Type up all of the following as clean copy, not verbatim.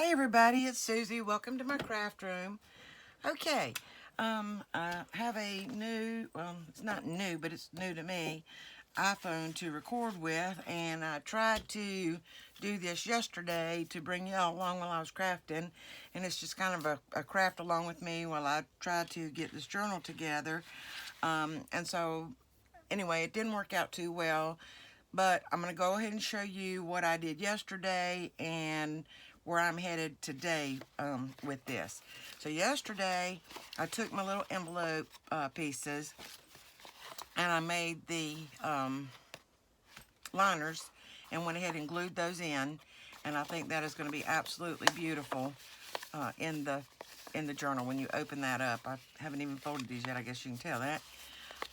Hey everybody, it's Susie. Welcome to my craft room. Okay, I have a new, well, it's not new, but it's new to me, iPhone to record with, and I tried to do this yesterday to bring y'all along while I was crafting, and it's just kind of a craft along with me while I try to get this journal together. And so, anyway, it didn't work out too well, but I'm going to go ahead and show you what I did yesterday and where I'm headed today with this. So yesterday, I took my little envelope pieces and I made the liners and went ahead and glued those in. And I think that is going to be absolutely beautiful in the journal when you open that up. I haven't even folded these yet. I guess you can tell that.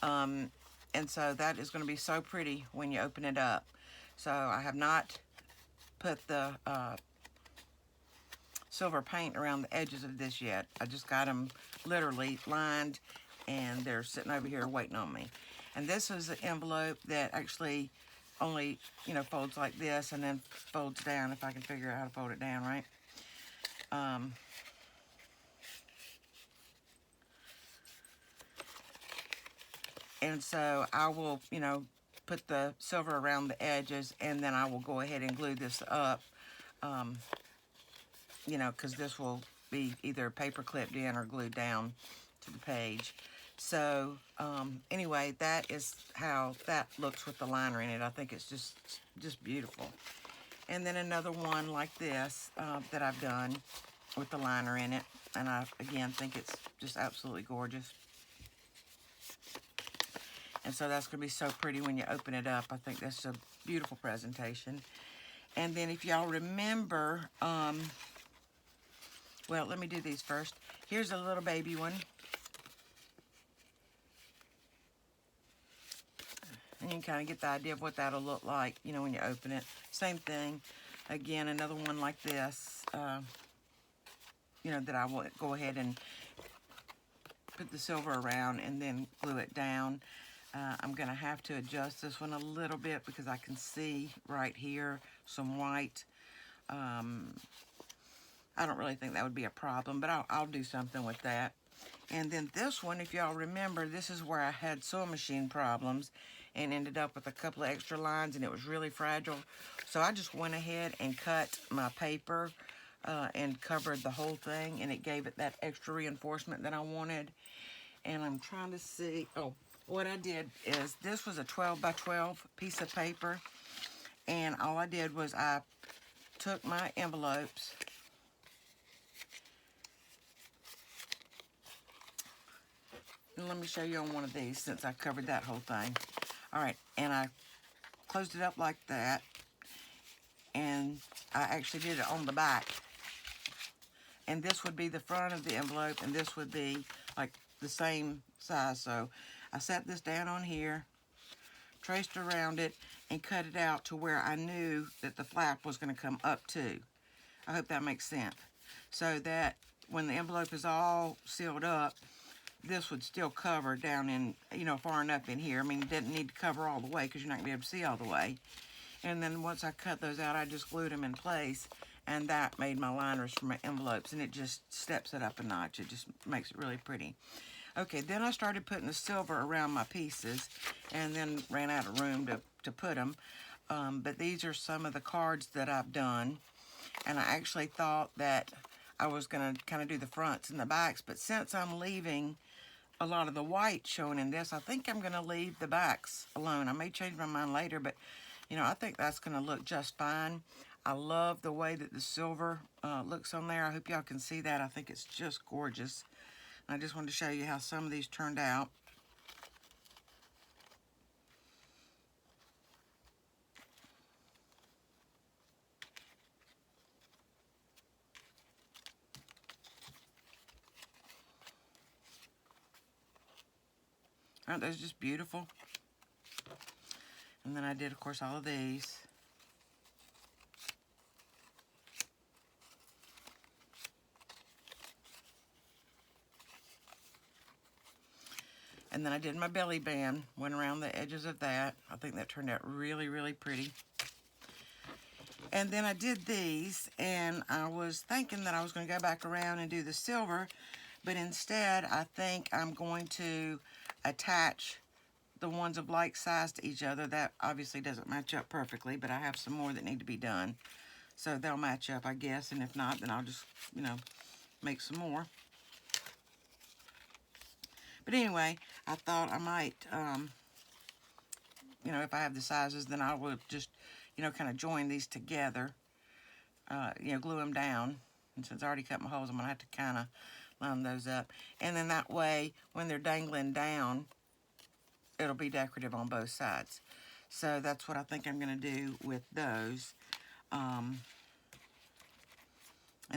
And so that is going to be so pretty when you open it up. So I have not put the silver paint around the edges of this yet. I just got them literally lined and they're sitting over here waiting on me. And this is an envelope that actually only, folds like this and then folds down, if I can figure out how to fold it down, right? And so I will, put the silver around the edges and then I will go ahead and glue this up, because this will be either paper clipped in or glued down to the page. So anyway, that is how that looks with the liner in it. I think it's just beautiful. And then another one like this that I've done with the liner in it. And I, again, think it's just absolutely gorgeous. And so that's going to be so pretty when you open it up. I think that's a beautiful presentation. And then if y'all remember, well, let me do these first. Here's a little baby one. And you can kind of get the idea of what that'll look like, when you open it. Same thing. Again, another one like this, that I will go ahead and put the silver around and then glue it down. I'm going to have to adjust this one a little bit because I can see right here some white. I don't really think that would be a problem, but I'll do something with that. And then this one, if y'all remember, this is where I had sewing machine problems and ended up with a couple of extra lines, and it was really fragile. So I just went ahead and cut my paper and covered the whole thing, and it gave it that extra reinforcement that I wanted. And I'm trying to see, what I did is, this was a 12 by 12 piece of paper, and all I did was I took my envelopes and let me show you on one of these since I covered that whole thing. All right, and I closed it up like that, and I actually did it on the back. And this would be the front of the envelope, and this would be like the same size. So I set this down on here, traced around it, and cut it out to where I knew that the flap was going to come up to. I hope that makes sense. So that when the envelope is all sealed up, this would still cover down in, far enough in here. I mean, it didn't need to cover all the way because you're not going to be able to see all the way. And then once I cut those out, I just glued them in place, and that made my liners for my envelopes, and it just steps it up a notch. It just makes it really pretty. Okay, then I started putting the silver around my pieces, and then ran out of room to put them. But these are some of the cards that I've done, and I actually thought that I was going to kind of do the fronts and the backs, but since I'm leaving a lot of the white showing in this, I think I'm going to leave the backs alone. I may change my mind later, but I think that's going to look just fine. I love the way that the silver looks on there. I hope y'all can see that. I think it's just gorgeous. I just wanted to show you how some of these turned out. Aren't those just beautiful? And then I did, of course, all of these. And then I did my belly band, went around the edges of that. I think that turned out really, really pretty. And then I did these, and I was thinking that I was going to go back around and do the silver, but instead I think I'm going to attach the ones of like size to each other. That obviously doesn't match up perfectly, but I have some more that need to be done. So they'll match up, I guess, and if not, then I'll just, make some more. But anyway, I thought I might, if I have the sizes, then I would just, kind of join these together, glue them down. And since I already cut my holes, I'm going to have to kind of line those up. And then that way, when they're dangling down, it'll be decorative on both sides. So that's what I think I'm going to do with those. And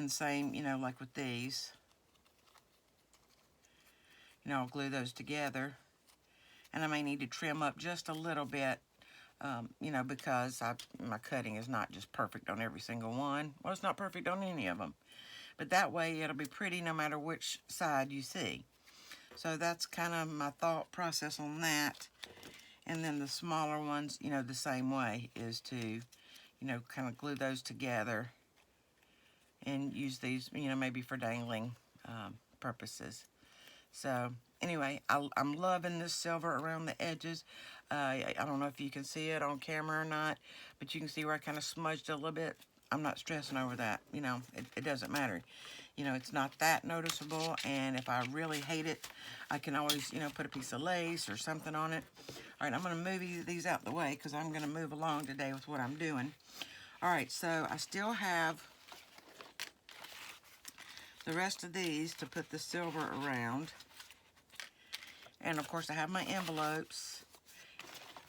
same, like with these. I'll glue those together. And I may need to trim up just a little bit, because my cutting is not just perfect on every single one. Well, it's not perfect on any of them. But that way, it'll be pretty no matter which side you see. So that's kind of my thought process on that. And then the smaller ones, the same way, is to, kind of glue those together and use these, maybe for dangling purposes. So anyway, I'm loving this silver around the edges. I don't know if you can see it on camera or not, but you can see where I kind of smudged a little bit. I'm not stressing over that. It doesn't matter. It's not that noticeable, and if I really hate it, I can always, put a piece of lace or something on it. All right, I'm going to move these out the way because I'm going to move along today with what I'm doing. All right, so I still have the rest of these to put the silver around. And of course I have my envelopes,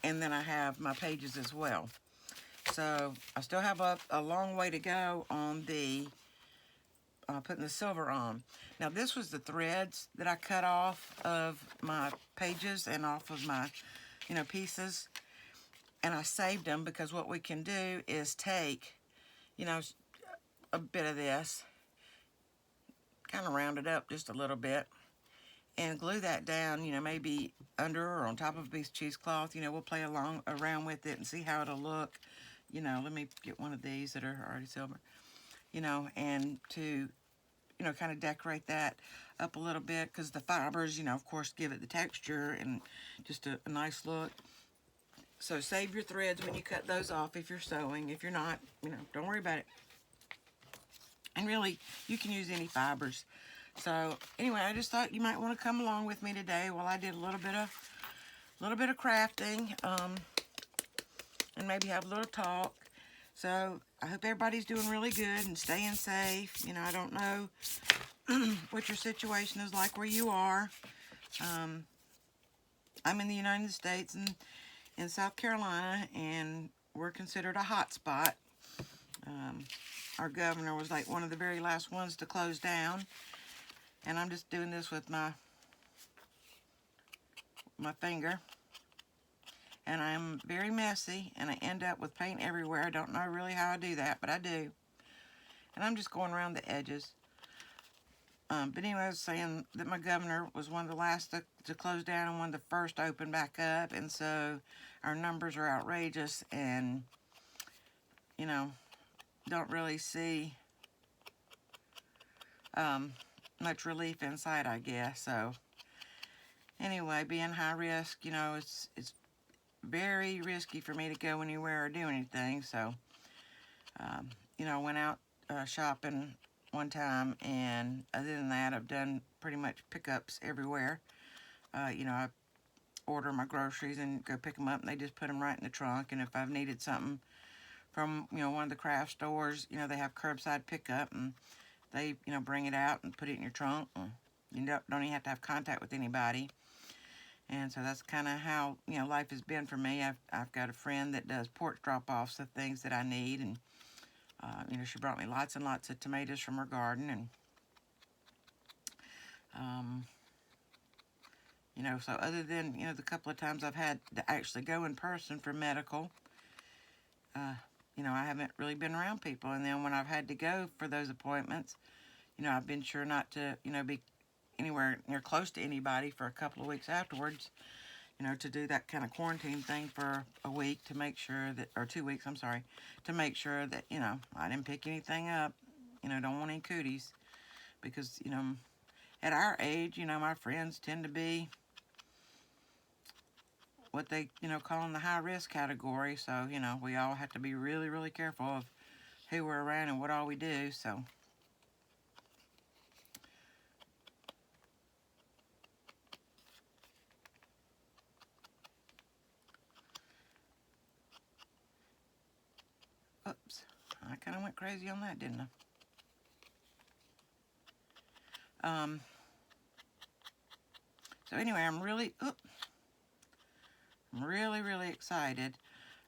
and then I have my pages as well. So I still have a long way to go on the putting the silver on. Now this was the threads that I cut off of my pages and off of my, pieces. And I saved them because what we can do is take, a bit of this, kind of round it up just a little bit, and glue that down, maybe under or on top of a piece of cheesecloth. We'll play around with it and see how it'll look. Let me get one of these that are already silver, and to, kind of decorate that up a little bit, because the fibers, of course, give it the texture and just a nice look. So save your threads when you cut those off if you're sewing. If you're not, don't worry about it. And really, you can use any fibers. So anyway, I just thought you might want to come along with me today while I did a little bit of crafting, and maybe have a little talk. So I hope everybody's doing really good and staying safe. I don't know what your situation is like where you are. I'm in the United States and in South Carolina, and we're considered a hot spot. Our governor was like one of the very last ones to close down. And I'm just doing this with my finger. And I'm very messy, and I end up with paint everywhere. I don't know really how I do that, but I do. And I'm just going around the edges. But anyway, I was saying that my governor was one of the last to close down and one of the first to open back up. And so our numbers are outrageous, and, don't really see much relief in sight, I guess. So anyway, being high risk, it's very risky for me to go anywhere or do anything. So I went out shopping one time, and other than that, I've done pretty much pickups everywhere. I order my groceries and go pick them up, and they just put them right in the trunk. And if I've needed something from one of the craft stores, they have curbside pickup, and they bring it out and put it in your trunk, and you don't even have to have contact with anybody. And so that's kind of how life has been for me. I've got a friend that does porch drop-offs of things that I need, and she brought me lots and lots of tomatoes from her garden, and so other than the couple of times I've had to actually go in person for medical, I haven't really been around people. And then when I've had to go for those appointments, I've been sure not to be anywhere near close to anybody for a couple of weeks afterwards, you know, to do that kind of quarantine thing for a week to make sure that, or 2 weeks, I'm sorry, to make sure that, you know, I didn't pick anything up. You know, don't want any cooties because, you know, at our age, you know, my friends tend to be what they, you know, call in the high risk category. So, you know, we all have to be really, really careful of who we're around and what all we do. So, oops, I kind of went crazy on that, didn't I? So anyway, I'm really excited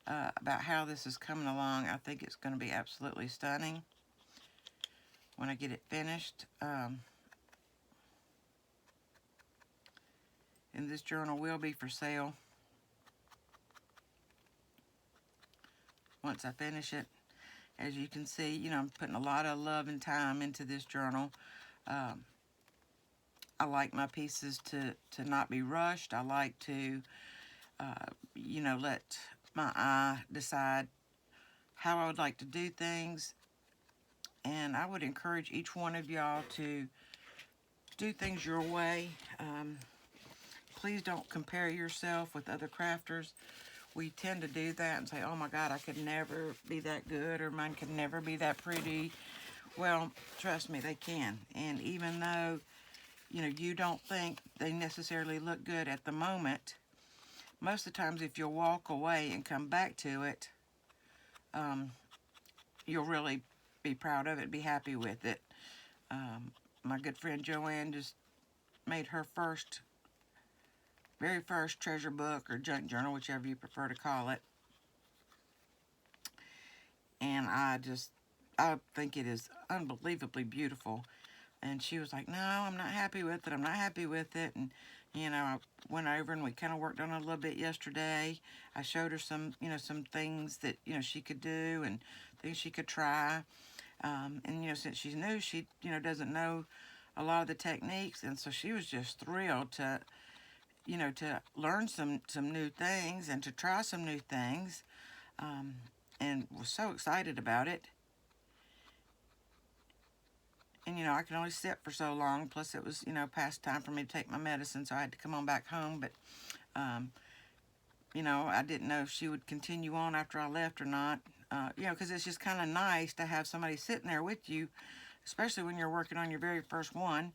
about how this is coming along. I think it's going to be absolutely stunning when I get it finished. And this journal will be for sale once I finish it. As you can see, you know, I'm putting a lot of love and time into this journal. I like my pieces to not be rushed. I like to, you know, let my eye decide how I would like to do things. And I would encourage each one of y'all to do things your way. Please don't compare yourself with other crafters. We tend to do that and say, oh my God, I could never be that good, or mine could never be that pretty. Well, trust me, they can. And even though, you know, you don't think they necessarily look good at the moment, most of the times if you'll walk away and come back to it, you'll really be proud of it, be happy with it. My good friend Joanne just made her very first treasure book or junk journal, whichever you prefer to call it. And I think it is unbelievably beautiful. And she was like, no, I'm not happy with it. I'm not happy with it. And, you know, I went over and we kind of worked on it a little bit yesterday. I showed her some, you know, some things that, you know, she could do and things she could try. And, you know, since she's new, she, you know, doesn't know a lot of the techniques. And so she was just thrilled to, you know, to learn some new things and to try some new things. And was so excited about it. And, you know, I can only sit for so long. Plus, it was, you know, past time for me to take my medicine, so I had to come on back home. But, you know, I didn't know if she would continue on after I left or not. You know, because it's just kind of nice to have somebody sitting there with you, especially when you're working on your very first one.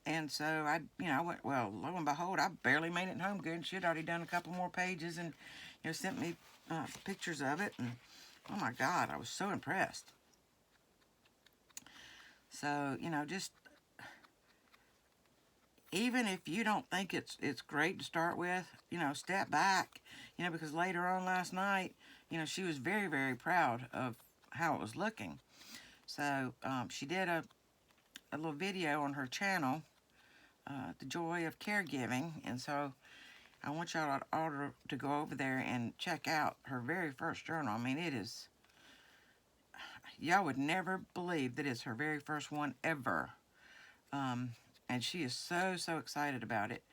And so you know, I went, well, lo and behold, I barely made it home good. She had already done a couple more pages and, you know, sent me pictures of it. And, oh my God, I was so impressed. So, you know, just even if you don't think it's great to start with, you know, step back, you know, because later on last night, you know, she was very, very proud of how it was looking. So she did a little video on her channel, The Joy of Caregiving, and so I want y'all all to go over there and check out her very first journal. I mean, it is, y'all would never believe that it's her very first one ever. And she is so excited about it.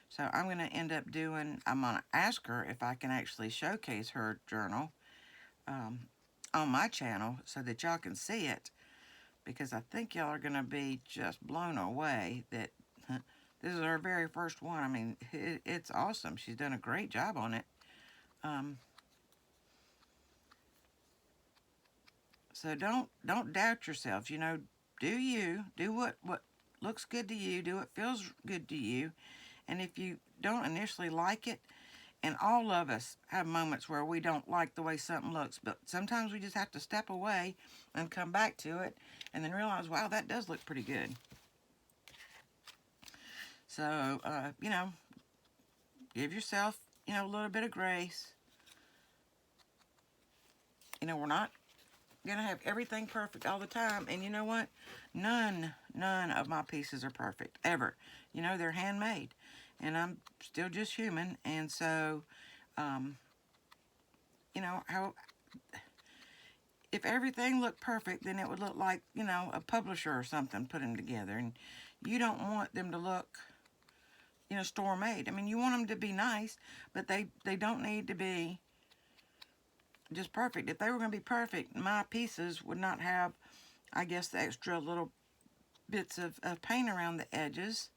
So I'm going to end up I'm going to ask her if I can actually showcase her journal on my channel so that y'all can see it. Because I think y'all are going to be just blown away that this is her very first one. I mean, it's awesome. She's done a great job on it. So don't doubt yourself. You know, do what looks good to you, do what feels good to you. And if you don't initially like it, and all of us have moments where we don't like the way something looks, but sometimes we just have to step away and come back to it and then realize, wow, that does look pretty good. So, you know, give yourself, you know, a little bit of grace. You know, we're not gonna have everything perfect all the time, and you know what, none of my pieces are perfect ever. You know, they're handmade and I'm still just human. And so you know, how if everything looked perfect, then it would look like, you know, a publisher or something put them together, and you don't want them to look you know, store made. I mean, you want them to be nice, but they don't need to be just perfect. If they were going to be perfect, my pieces would not have, I guess, the extra little bits of paint around the edges.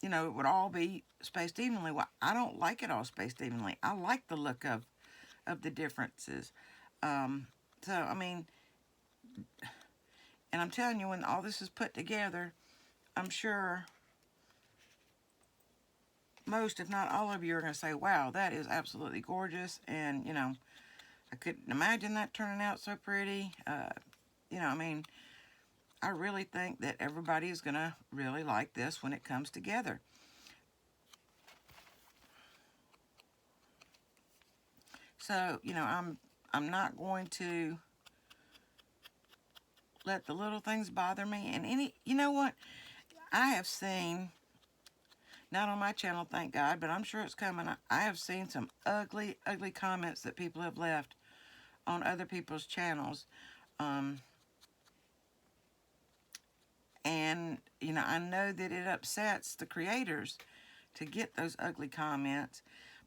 You know, it would all be spaced evenly. Well, I don't like it all spaced evenly. I like the look of the differences. So, I mean, and I'm telling you, when all this is put together, I'm sure most, if not all of you, are going to say, wow, that is absolutely gorgeous. And, you know, I couldn't imagine that turning out so pretty. You know, I mean, I really think that everybody is going to really like this when it comes together. So, you know, I'm not going to let the little things bother me. And you know what? I have seen, not on my channel, thank God, but I'm sure it's coming. I have seen some ugly, ugly comments that people have left on other people's channels. And, you know, I know that it upsets the creators to get those ugly comments.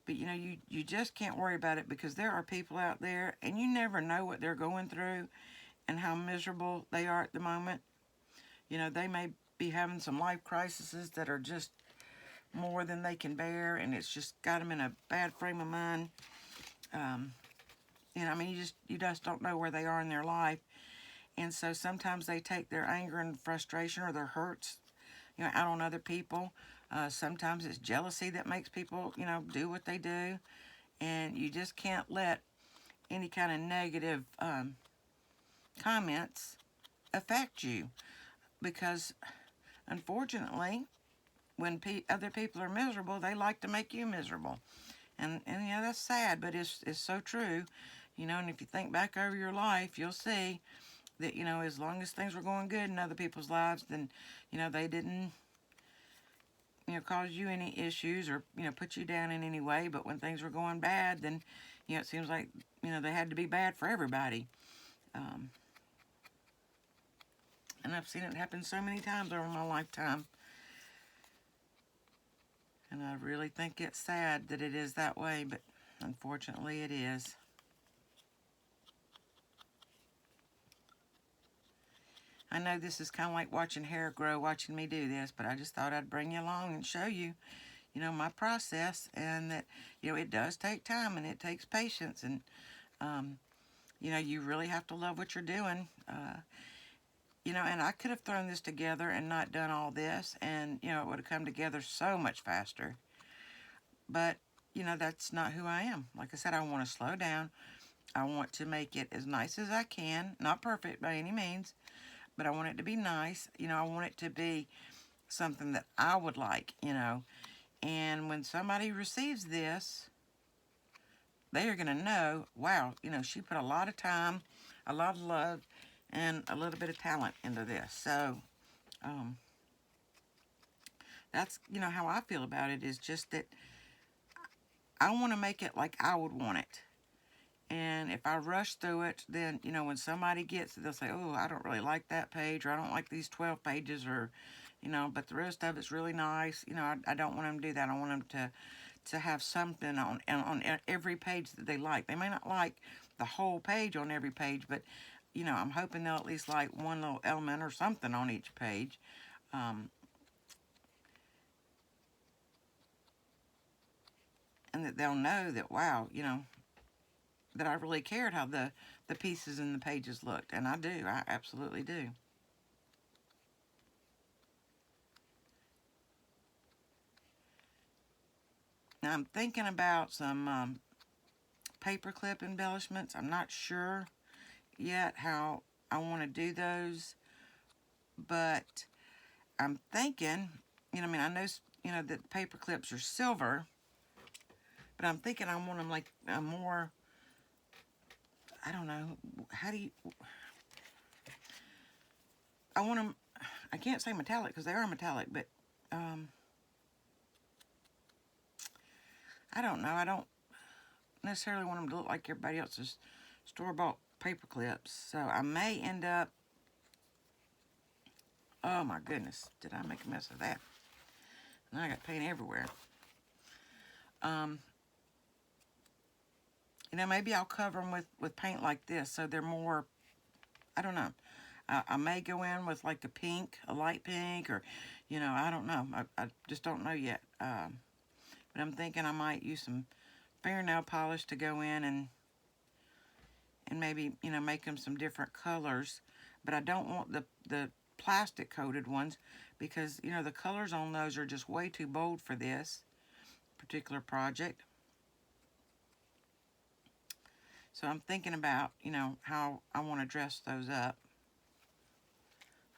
But, you know, you just can't worry about it, because there are people out there, and you never know what they're going through and how miserable they are at the moment. You know, they may be having some life crises that are just more than they can bear, and it's just got them in a bad frame of mind. You know, I mean, you just don't know where they are in their life. And so sometimes they take their anger and frustration or their hurts, you know, out on other people. Sometimes it's jealousy that makes people, you know, do what they do. And you just can't let any kind of negative comments affect you, because unfortunately, when other people are miserable, they like to make you miserable. And you know, that's sad, but it's so true. You know, and if you think back over your life, you'll see that, you know, as long as things were going good in other people's lives, then, you know, they didn't, you know, cause you any issues or, you know, put you down in any way. But when things were going bad, then, you know, it seems like, you know, they had to be bad for everybody. And I've seen it happen so many times over my lifetime. And I really think it's sad that it is that way, but unfortunately it is. I know this is kind of like watching hair grow, watching me do this, but I just thought I'd bring you along and show you, you know, my process, and that, you know, it does take time and it takes patience, and, you know, you really have to love what you're doing. You know, and I could have thrown this together and not done all this, and, you know, it would have come together so much faster. But, you know, that's not who I am. Like I said, I want to slow down. I want to make it as nice as I can. Not perfect by any means, but I want it to be nice. You know, I want it to be something that I would like, you know. And when somebody receives this, they are going to know, wow, you know, she put a lot of time, a lot of love, and a little bit of talent into this. So, that's, you know, how I feel about it, is just that I want to make it like I would want it. And if I rush through it, then, you know, when somebody gets it, they'll say, oh, I don't really like that page, or I don't like these 12 pages, or, you know, but the rest of it's really nice. You know, I don't want them to do that. I want them to have something on every page that they like. They may not like the whole page on every page, but, you know, I'm hoping they'll at least like one little element or something on each page. And that they'll know that, wow, you know, that I really cared how the pieces and the pages looked. And I do. I absolutely do. Now I'm thinking about some paperclip embellishments. I'm not sure yet how I want to do those, but I'm thinking, you know, I mean, I know, you know, that paper clips are silver, but I'm thinking I want them like a more, I don't know, how do you, I want them, I can't say metallic because they are metallic, but I don't know. I don't necessarily want them to look like everybody else's store-bought paper clips. So I may end up, oh my goodness, did I make a mess of that? I got paint everywhere. You know, maybe I'll cover them with paint like this so they're more, I don't know. I may go in with like a pink, a light pink, or, you know, I don't know. I just don't know yet. But I'm thinking I might use some fingernail polish to go in and maybe, you know, make them some different colors. But I don't want the plastic coated ones because, you know, the colors on those are just way too bold for this particular project. So I'm thinking about, you know, how I want to dress those up.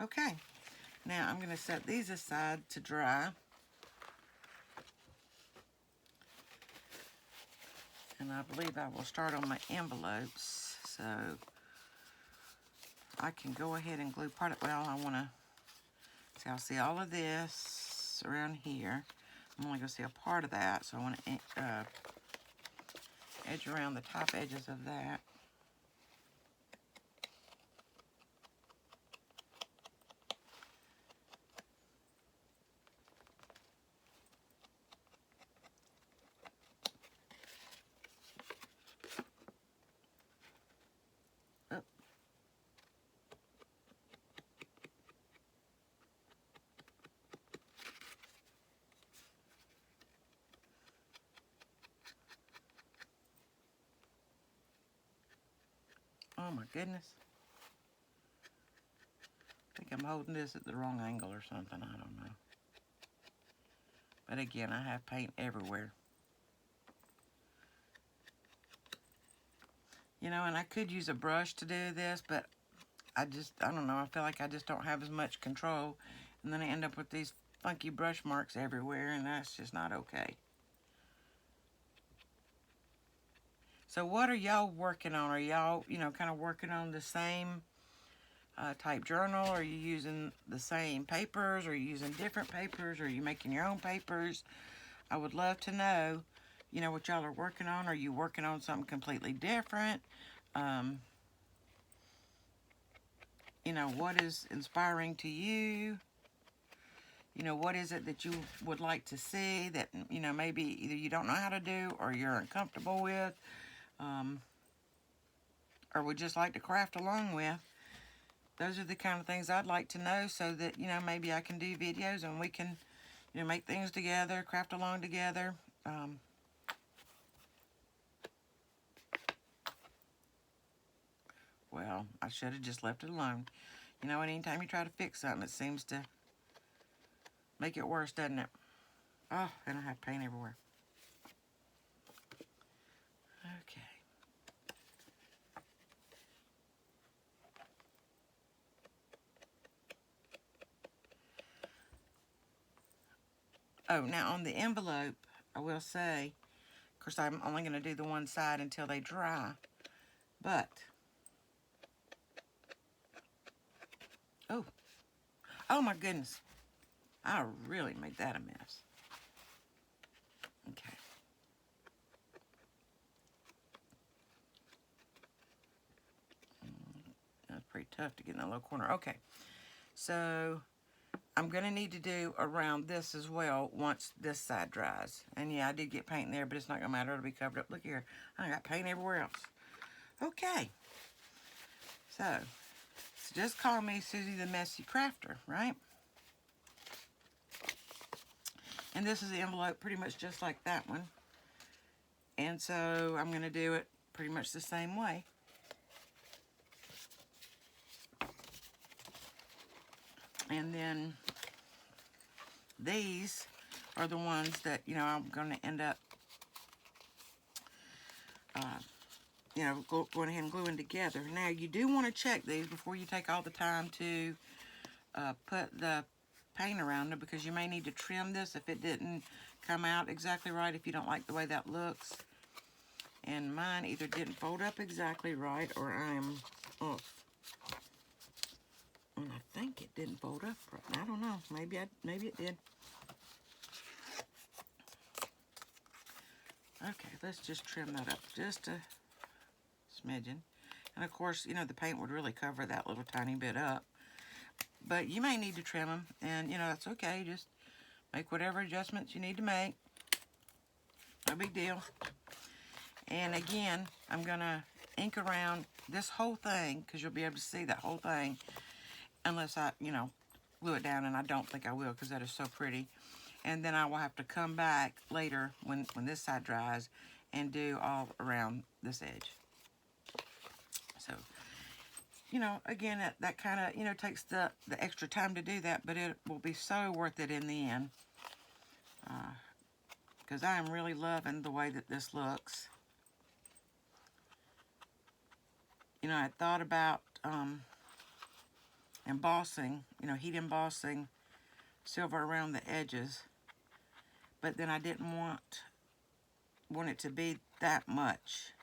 Okay, now I'm going to set these aside to dry. And I believe I will start on my envelopes. So I can go ahead and glue part of, well, I want to, see, I'll see all of this around here. I'm only going to see a part of that, so I want to edge around the top edges of that. Oh my goodness. I think I'm holding this at the wrong angle or something, I don't know. But again, I have paint everywhere. You know, and I could use a brush to do this, but I don't know, I feel like I just don't have as much control. And then I end up with these funky brush marks everywhere, and that's just not okay. So what are y'all working on? Are y'all, you know, kind of working on the same type journal? Are you using the same papers? Are you using different papers? Are you making your own papers? I would love to know, you know, what y'all are working on. Are you working on something completely different? You know, what is inspiring to you? You know, what is it that you would like to see that, you know, maybe either you don't know how to do or you're uncomfortable with, or would just like to craft along with? Those are the kind of things I'd like to know so that, you know, maybe I can do videos and we can, you know, make things together, craft along together. Well, I should have just left it alone. You know, anytime you try to fix something, it seems to make it worse, doesn't it? Oh, and I have paint everywhere. Okay. Oh, now on the envelope, I will say, of course, I'm only going to do the one side until they dry, but, oh my goodness, I really made that a mess. Okay. That's pretty tough to get in that little corner. Okay, so I'm going to need to do around this as well once this side dries. And yeah, I did get paint in there, but it's not going to matter. It'll be covered up. Look here. I got paint everywhere else. Okay. So just call me Susie the Messy Crafter, right? And this is the envelope pretty much just like that one. And so I'm going to do it pretty much the same way. And then these are the ones that, you know, I'm going to end up, you know, going ahead and gluing together. Now, you do want to check these before you take all the time to put the paint around them, because you may need to trim this if it didn't come out exactly right, if you don't like the way that looks. And mine either didn't fold up exactly right, or I am off. And I think it didn't fold up right. I don't know. Maybe it did. Okay, let's just trim that up just a smidgen. And of course, you know, the paint would really cover that little tiny bit up. But you may need to trim them, and you know, that's okay. Just Make whatever adjustments you need to make. No big deal. And again, I'm going to ink around this whole thing, because you'll be able to see that whole thing, unless I, glue it down, and I don't think I will, because that is so pretty. And then I will have to come back later when this side dries and do all around this edge. So, again, that kind of, takes the extra time to do that, but it will be so worth it in the end. Because I am really loving the way that this looks. I thought about embossing, heat embossing silver around the edges, but then I didn't want it to be that much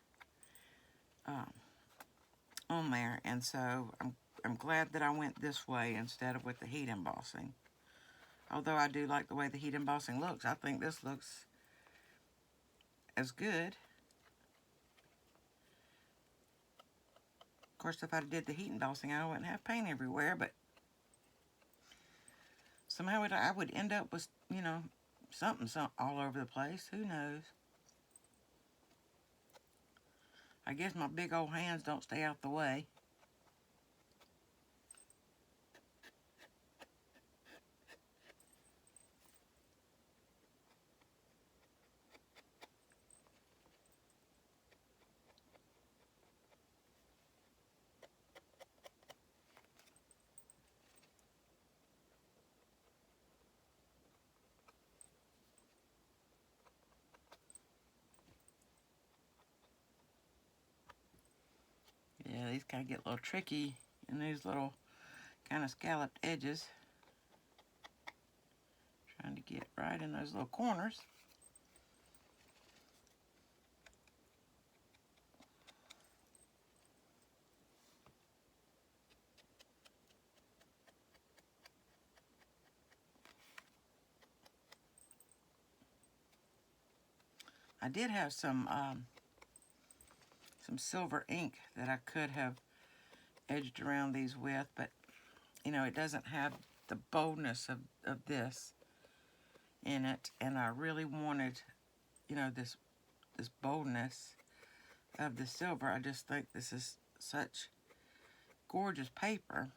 on there, and so I'm glad that I went this way instead of with the heat embossing. Although I do like the way the heat embossing looks, I think this looks as good. Of course, if I did the heat embossing, I wouldn't have paint everywhere, but somehow I would end up with, something all over the place. Who knows? I guess my big old hands don't stay out the way. Yeah, these kind of get a little tricky in these little kind of scalloped edges. Trying to get right in those little corners. I did have some silver ink that I could have edged around these with, but it doesn't have the boldness of this in it, and I really wanted this boldness of the silver. I just think this is such gorgeous paper,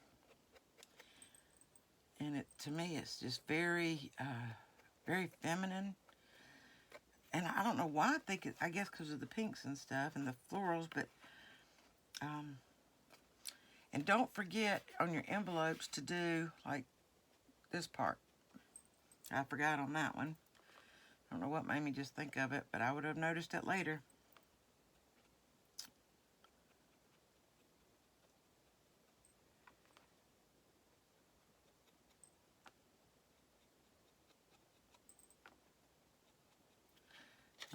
and to me it's just very very feminine. And I don't know why. I guess because of the pinks and stuff and the florals, but and don't forget on your envelopes to do like this part. I forgot on that one. I don't know what made me just think of it, but I would have noticed it later.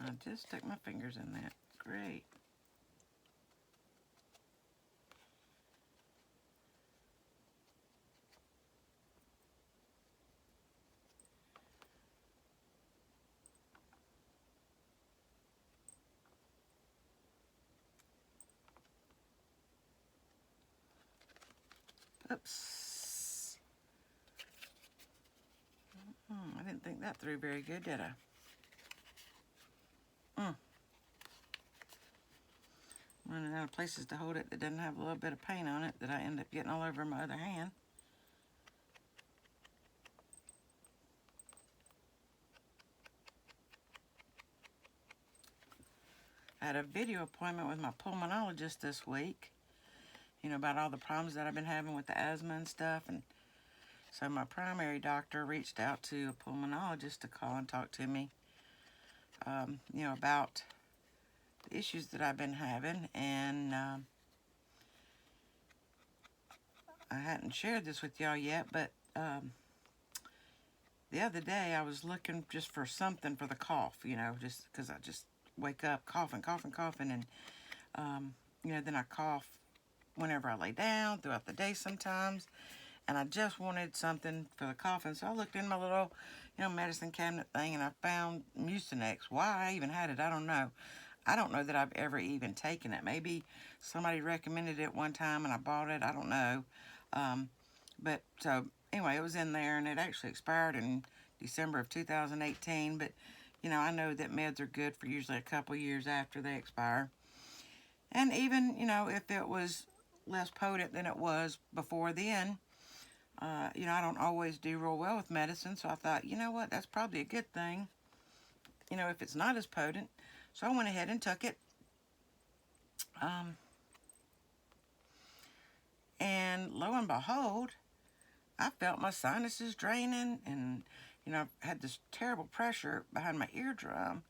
I just stuck my fingers in that. Great. Oops. I didn't think that through very good, did I? Running out of places to hold it that doesn't have a little bit of paint on it that I end up getting all over my other hand. I had a video appointment with my pulmonologist this week, about all the problems that I've been having with the asthma and stuff. And so my primary doctor reached out to a pulmonologist to call and talk to me, about the issues that I've been having. And I hadn't shared this with y'all yet, but the other day I was looking just for something for the cough, just because I just wake up coughing, and then I cough whenever I lay down, throughout the day sometimes, and I just wanted something for the coughing. So I looked in my little, medicine cabinet thing, and I found Mucinex. Why I even had it, I don't know. I don't know that I've ever even taken it. Maybe somebody recommended it one time and I bought it. I don't know. But so anyway, it was in there, and it actually expired in December of 2018, but you know, I know that meds are good for usually a couple years after they expire. And even, you know, if it was less potent than it was before then, you know, I don't always do real well with medicine, so I thought, you know what, that's probably a good thing, you know, if it's not as potent. So I went ahead and took it. Um, and lo and behold, I felt my sinuses draining, and, you know, I had this terrible pressure behind my eardrum.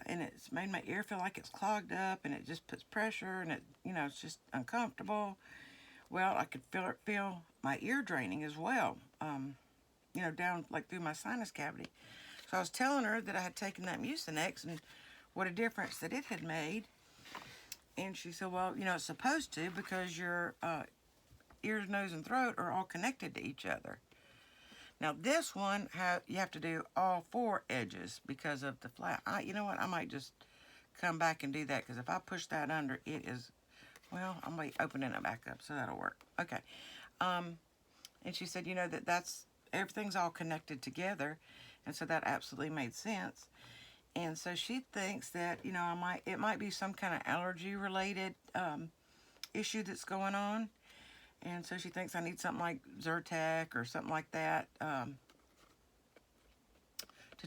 And it's made my ear feel like it's clogged up, and it just puts pressure, and it, you know, it's just uncomfortable. Well, I could feel my ear draining as well, you know, down like through my sinus cavity. So I was telling her that I had taken that Mucinex and what a difference that it had made. And she said, well, you know, it's supposed to, because your ears, nose, and throat are all connected to each other. Now this one, you have to do all 4 edges because of the flap. You know what, I might just come back and do that, because if I push that under, it is, well, I'm going to opening it back up, so that'll work. Okay. And she said, you know, that's everything's all connected together, and so that absolutely made sense. And so she thinks that, you know, it might be some kind of allergy related issue that's going on. And so she thinks I need something like Zyrtec or something like that to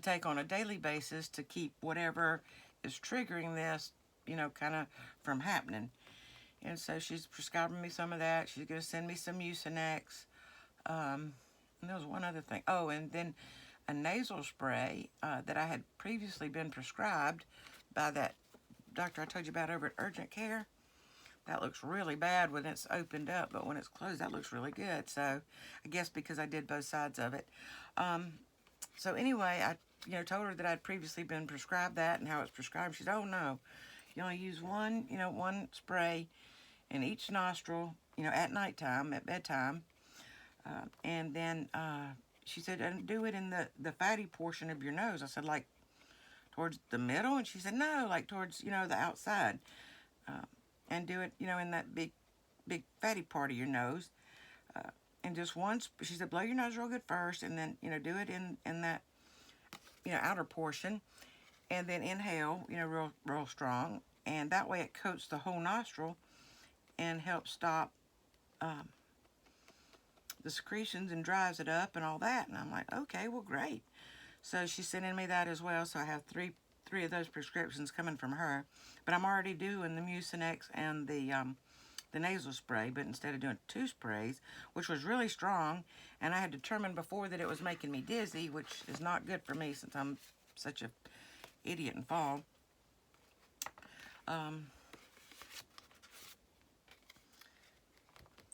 take on a daily basis to keep whatever is triggering this, you know, kind of from happening. And so she's prescribing me some of that. She's going to send me some Mucinex. And there was one other thing. Oh, and then a nasal spray that I had previously been prescribed by that doctor I told you about over at Urgent Care. That looks really bad when it's opened up, but when it's closed, that looks really good. So I guess because I did both sides of it. So anyway, I, you know, told her that I'd previously been prescribed that and how it's prescribed. She said, oh no, you only use one, you know, one spray in each nostril, you know, at nighttime, at bedtime. And then she said, and do it in the fatty portion of your nose. I said, like towards the middle? And she said, no, like towards, you know, the outside. And do it, you know, in that big fatty part of your nose. And just once, she said, blow your nose real good first, and then, you know, do it in that, you know, outer portion. And then inhale, you know, real strong. And that way it coats the whole nostril and helps stop the secretions and dries it up and all that. And I'm like, okay, well, great. So she's sending me that as well. So I have three of those prescriptions coming from her. But I'm already doing the Mucinex and the nasal spray, but instead of doing 2 sprays, which was really strong, and I had determined before that it was making me dizzy, which is not good for me since I'm such a idiot and fall.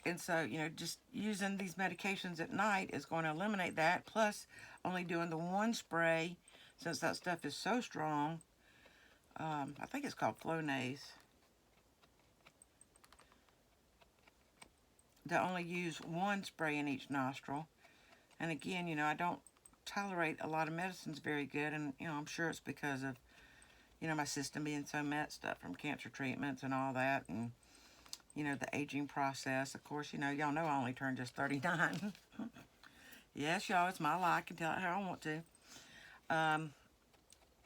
And so, you know, just using these medications at night is going to eliminate that, plus only doing the 1 spray, since that stuff is so strong. I think it's called Flonase. To only use 1 spray in each nostril. And again, you know, I don't tolerate a lot of medicines very good, and, you know, I'm sure it's because of, you know, my system being so messed up from cancer treatments and all that, and, you know, the aging process. Of course, you know, y'all know I only turned just 39. Yes, y'all, it's my life. I can tell it how I want to.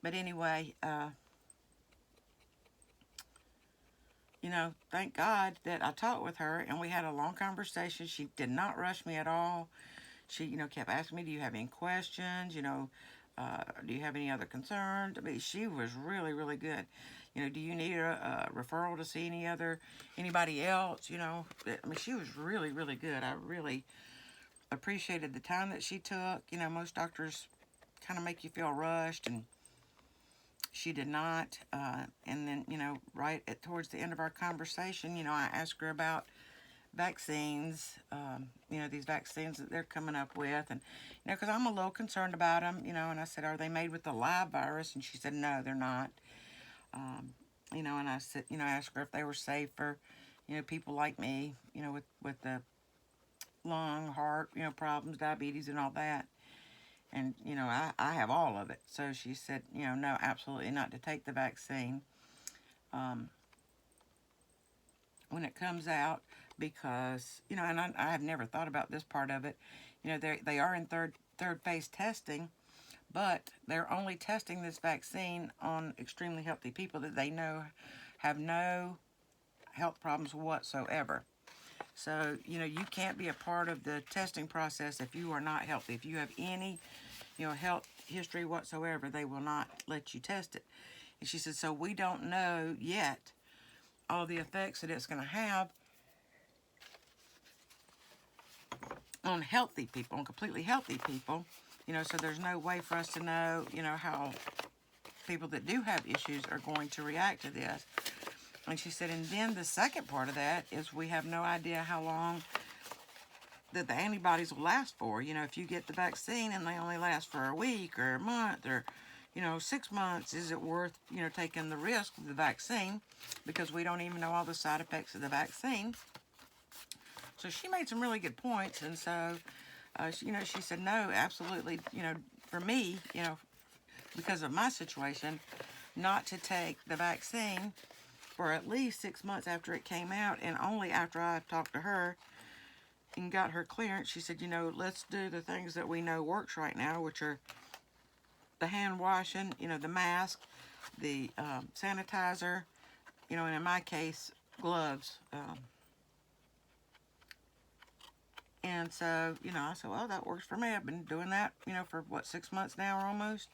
But anyway, you know, thank God that I talked with her and we had a long conversation. She did not rush me at all. She, you know, kept asking me, do you have any questions? You know, do you have any other concerns? I mean, she was really, really good. You know, do you need a referral to see anybody else? You know, I mean, she was really, really good. I really appreciated the time that she took. You know, most doctors kind of make you feel rushed, and she did not. And then, you know, towards the end of our conversation, you know, I asked her about vaccines, you know, these vaccines that they're coming up with, and, you know, because I'm a little concerned about them, you know, and I said, are they made with the live virus? And she said, no, they're not. You know, and I said, you know, asked her if they were safe for, you know, people like me, you know, with the lung, heart, you know, problems, diabetes, and all that. And, you know, I have all of it. So she said, you know, no, absolutely not to take the vaccine when it comes out, because, you know, and I have never thought about this part of it. You know, they are in third phase testing, but they're only testing this vaccine on extremely healthy people that they know have no health problems whatsoever. So, you can't be a part of the testing process if you are not healthy. If you have any, health history whatsoever, they will not let you test it. And she said, so we don't know yet all the effects that it's going to have on healthy people, on completely healthy people. So there's no way for us to know, how people that do have issues are going to react to this. And she said, and then the second part of that is we have no idea how long that the antibodies will last for. If you get the vaccine and they only last for a week or a month or, 6 months, is it worth, taking the risk of the vaccine? Because we don't even know all the side effects of the vaccine. So she made some really good points. And so, she said, no, absolutely, for me, because of my situation, not to take the vaccine for at least 6 months after it came out, and only after I talked to her and got her clearance. She said, let's do the things that we know works right now, which are the hand washing, the mask, the sanitizer, and in my case, gloves. And so, I said, well, that works for me. I've been doing that, for 6 months now or almost.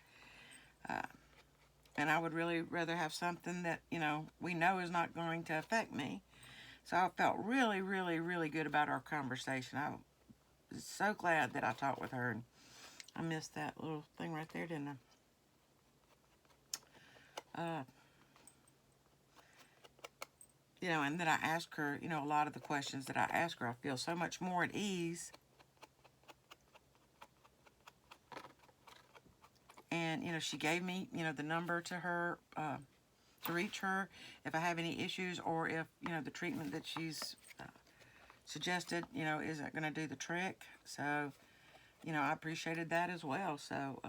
And I would really rather have something that, we know is not going to affect me. So I felt really, really, really good about our conversation. I was so glad that I talked with her. And I missed that little thing right there, didn't I? And then I asked her, a lot of the questions that I asked her, I feel so much more at ease. And, she gave me, the number to her, to reach her if I have any issues, or if, the treatment that she's suggested, isn't going to do the trick. So, I appreciated that as well. So,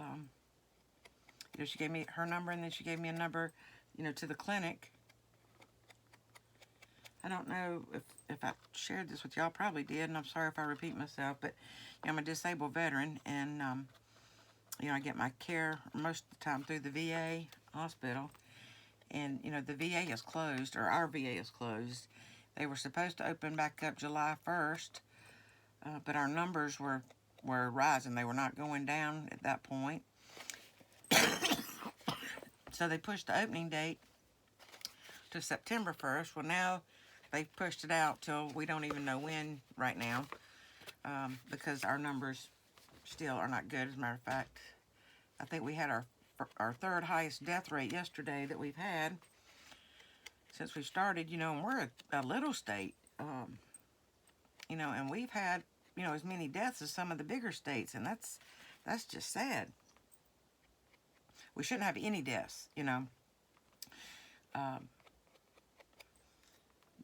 she gave me her number, and then she gave me a number, to the clinic. I don't know if I shared this with y'all. Probably did, and I'm sorry if I repeat myself, but I'm a disabled veteran, and I get my care most of the time through the VA hospital. And, the VA is closed, or our VA is closed. They were supposed to open back up July 1st, but our numbers were rising. They were not going down at that point. So they pushed the opening date to September 1st. Well, now they've pushed it out till we don't even know when right now, because our numbers still are not good. As a matter of fact, I think we had our third highest death rate yesterday that we've had since we started, and we're a little state, and we've had, as many deaths as some of the bigger states, and that's just sad. We shouldn't have any deaths,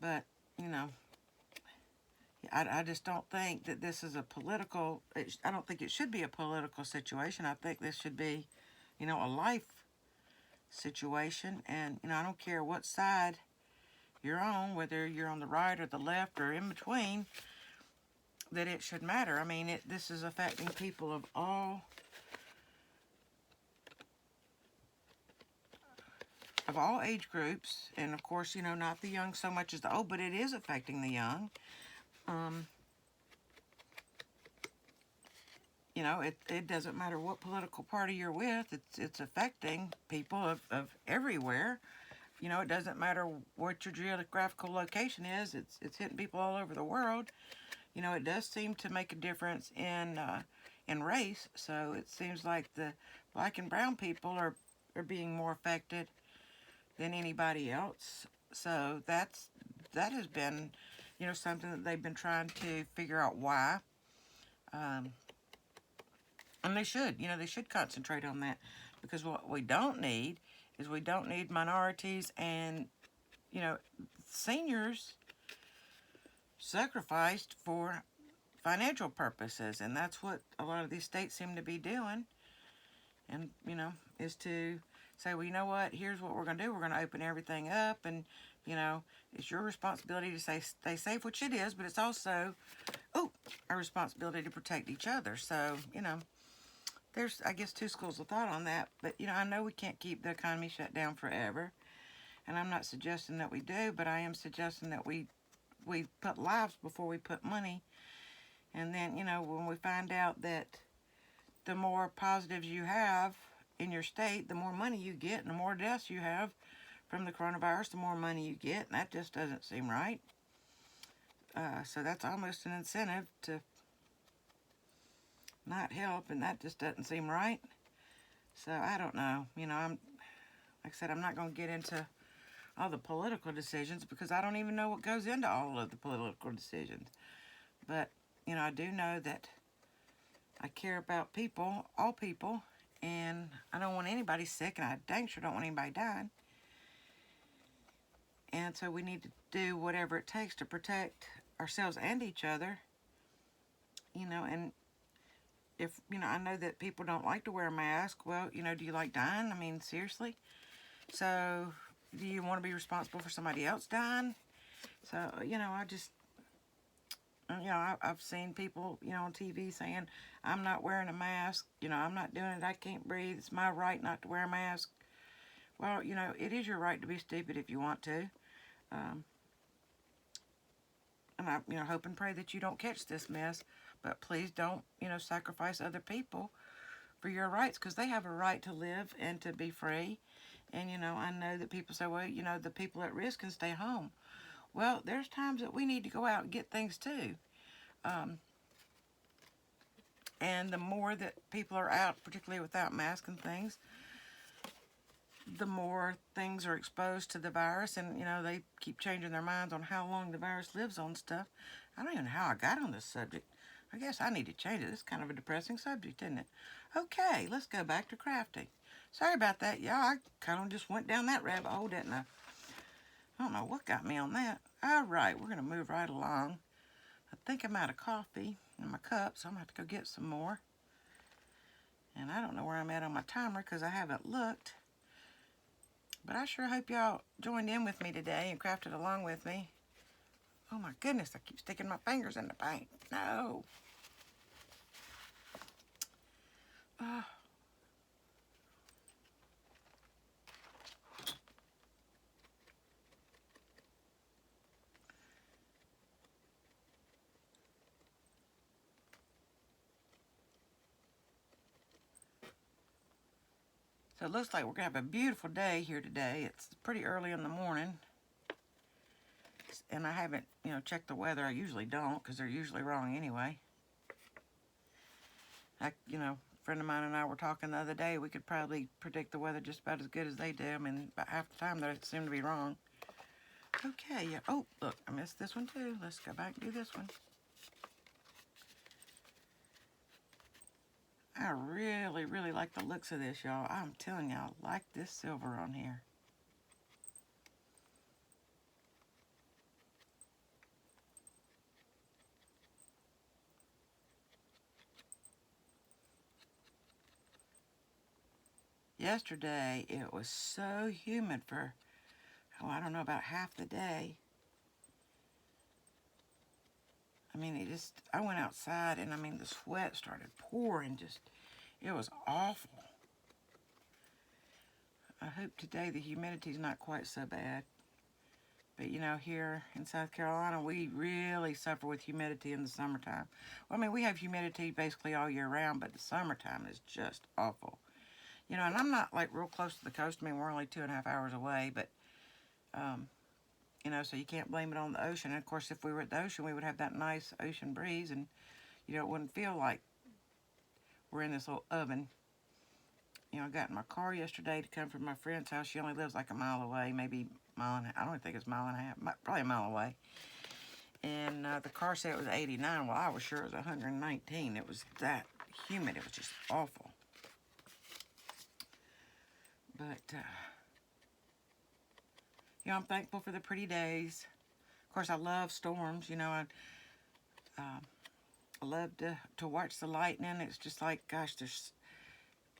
but, I just don't think that this is a political, I don't think it should be a political situation. I think this should be, a life situation. And, I don't care what side you're on, whether you're on the right or the left or in between, that it should matter. I mean, this is affecting people of all age groups. And, of course, not the young so much as the old, but it is affecting the young. It doesn't matter what political party you're with. It's affecting people of everywhere. It doesn't matter what your geographical location is. It's hitting people all over the world. It does seem to make a difference in race. So it seems like the black and brown people are being more affected than anybody else. So that has been, something that they've been trying to figure out why. And they should concentrate on that, because what we don't need is minorities and, seniors sacrificed for financial purposes. And that's what a lot of these states seem to be doing. And, is to say, well, you know what, here's what we're going to do. We're going to open everything up, and, it's your responsibility to stay safe, which it is, but it's also, our responsibility to protect each other. So, there's, I guess, two schools of thought on that. But, you know, I know we can't keep the economy shut down forever. And I'm not suggesting that we do, but I am suggesting that we put lives before we put money. And then, you know, when we find out that the more positives you have in your state, the more money you get, and the more deaths you have from the coronavirus, the more money you get. And that just doesn't seem right. So that's almost an incentive to not help, and that just doesn't seem right. So I don't know. You know, like I said, I'm not going to get into all the political decisions because I don't even know what goes into all of the political decisions. But, you know, I do know that I care about people, all people, and I don't want anybody sick, and I dang sure don't want anybody dying. And so we need to do whatever it takes to protect ourselves and each other, you know. And if, you know, I know that people don't like to wear a mask. Well, you know, do you like dying? I mean, seriously? So do you want to be responsible for somebody else dying? So, you know, I've seen people, you know, on TV saying, I'm not wearing a mask, you know, I'm not doing it, I can't breathe, it's my right not to wear a mask. Well, you know, it is your right to be stupid if you want to. And I, you know, hope and pray that you don't catch this mess, but please don't, you know, sacrifice other people for your rights, because they have a right to live and to be free. And, you know, I know that people say, well, you know, the people at risk can stay home. Well, there's times that we need to go out and get things too. And the more that people are out, particularly without masks and things, the more things are exposed to the virus. And, you know, they keep changing their minds on how long the virus lives on stuff. I don't even know how I got on this subject. I guess I need to change it. It's kind of a depressing subject, isn't it? Okay, let's go back to crafting. Sorry about that, y'all. I kind of just went down that rabbit hole, didn't I? I don't know what got me on that. All right, we're going to move right along. I think I'm out of coffee in my cup, so I'm going to have to go get some more. And I don't know where I'm at on my timer because I haven't looked. But I sure hope y'all joined in with me today and crafted along with me. Oh my goodness, I keep sticking my fingers in the paint. No. So it looks like we're going to have a beautiful day here today. It's pretty early in the morning. And I haven't, you know, checked the weather. I usually don't because they're usually wrong anyway. You know, a friend of mine and I were talking the other day. We could probably predict the weather just about as good as they do. I mean, about half the time they seem to be wrong. Okay, yeah. Oh, look, I missed this one too. Let's go back and do this one. I really, really like the looks of this, y'all. I'm telling y'all, I like this silver on here. Yesterday, it was so humid for, oh, I don't know, about half the day. I mean, I went outside and I mean, the sweat started pouring, it was awful. I hope today the humidity's not quite so bad. But, you know, here in South Carolina, we really suffer with humidity in the summertime. Well, I mean, we have humidity basically all year round, but the summertime is just awful. You know, and I'm not, like, real close to the coast. I mean, we're only 2.5 hours away, but, you know, so you can't blame it on the ocean. And, of course, if we were at the ocean, we would have that nice ocean breeze, and, you know, it wouldn't feel like we're in this little oven. You know, I got in my car yesterday to come from my friend's house. She only lives like a mile away, maybe a mile and a half. I don't think it's a mile and a half, probably a mile away. And the car said it was 89. Well, I was sure it was 119. It was that humid. It was just awful. But, you know, I'm thankful for the pretty days. Of course, I love storms. You know, I love to watch the lightning. It's just like, gosh, there's,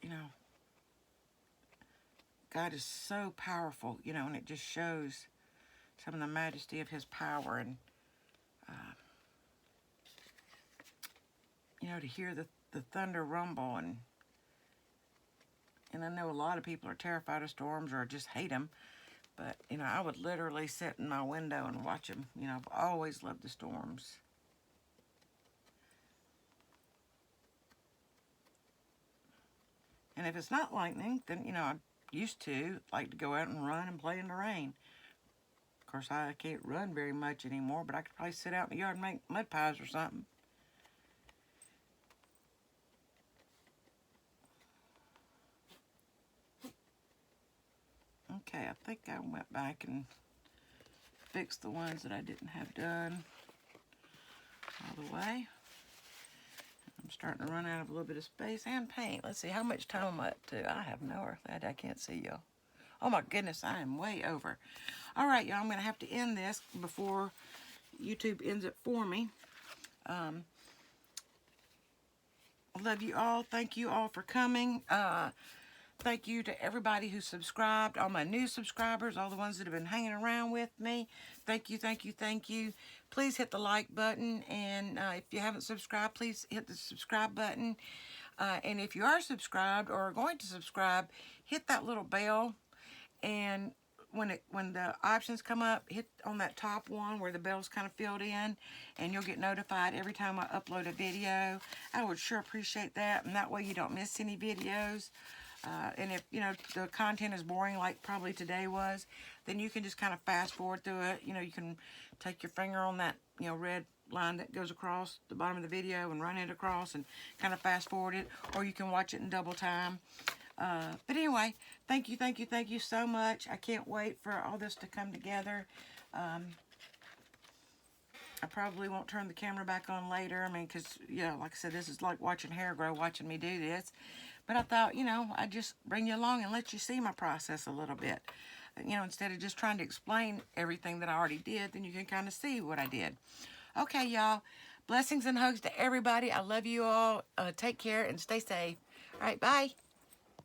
you know, God is so powerful, you know, and it just shows some of the majesty of his power. And, you know, to hear the thunder rumble and And I know a lot of people are terrified of storms or just hate them. But, you know, I would literally sit in my window and watch them. You know, I've always loved the storms. And if it's not lightning, then, you know, I used to like to go out and run and play in the rain. Of course, I can't run very much anymore, but I could probably sit out in the yard and make mud pies or something. Okay, I think I went back and fixed the ones that I didn't have done all the way. I'm starting to run out of a little bit of space and paint. Let's see, how much time am I up to? I have no earthly idea. I can't see y'all. Oh my goodness, I am way over. All right, y'all, I'm going to have to end this before YouTube ends it for me. I love you all. Thank you all for coming. Thank you to everybody who subscribed, all my new subscribers, all the ones that have been hanging around with me. Thank you, thank you, thank you. Please hit the like button, and if you haven't subscribed, please hit the subscribe button. And if you are subscribed or are going to subscribe, hit that little bell, and when the options come up, hit on that top one where the bell's kind of filled in, and you'll get notified every time I upload a video. I would sure appreciate that, and that way you don't miss any videos. And if, you know, the content is boring like probably today was, then you can just kind of fast forward through it. You know, you can take your finger on that, you know, red line that goes across the bottom of the video and run it across and kind of fast forward it, or you can watch it in double time. But anyway, thank you, thank you, thank you so much. I can't wait for all this to come together. I probably won't turn the camera back on later. I mean, because, you know, like I said, this is like watching hair grow, watching me do this. But I thought, you know, I'd just bring you along and let you see my process a little bit. You know, instead of just trying to explain everything that I already did, then you can kind of see what I did. Okay, y'all. Blessings and hugs to everybody. I love you all. Take care and stay safe. All right, bye.